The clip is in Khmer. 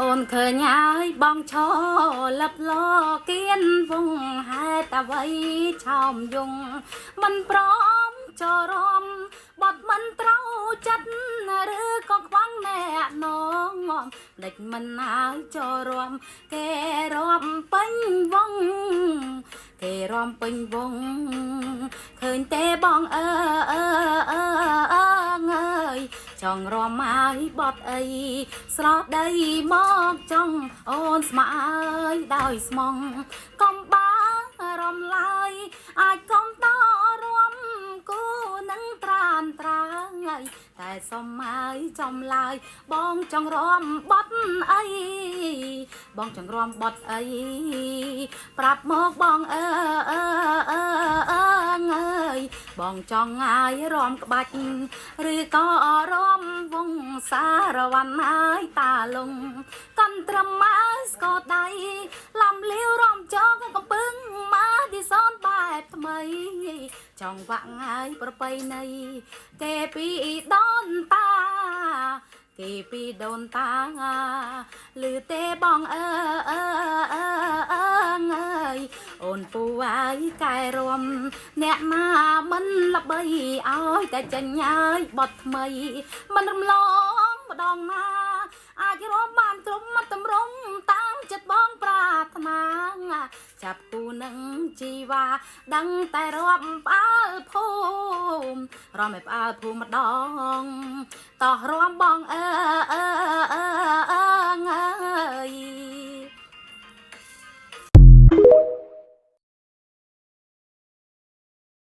អូនឃើញហើយបងឈរលឹបលគៀនវងហេតុអ្វីឆោមយងមិនព្រមចរំបត់មិនត្រូវចិត្តឬក៏ខ្វាំងណែនងដេចមិនហើយចរំគេរាប់ពេញវងគេរាប់ពេញវងឃើញទេបងអើយចង់រំហើយបត់អីស្រស់ដីមកចង់អូនស្មអើយដោយស្មងកុំបារំឡើយអាចកុំតរំគូនឹងត្រានត្រាងហើយតែសុំហើយចំឡើយបងចង់រំបត់អីបងចង់រំបត់អីប្រាប់មកបងអើយបងចង់ហើយរំក្បាច់ឬក៏រំវងសារវ័នហើយតាលងកាន់ត្រឹមមកស្គរដៃលំលាវរំចងកំពឹងមកទីសនបែបថ្មីចង់វាក់ហើយប្របីណីគេពីដូនតាគេពីដូនតាលឺទេបងអើយអូនពូហើយកែរំអ្នកណាមិនល្បីឲ្យតែចាញ់ហើយបត់ថ្មីមិនរំលងម្ដងណាអាចរំបានគ្រប់មកតម្រង់តាមចិត្តបងប្រាថ្នាចាប់គូនឹងជីវ៉ាដឹងតែរាប់ផ្អើលភូមិរំឲ្យផ្អើលភូមិម្ដងតោះរំបងអើយ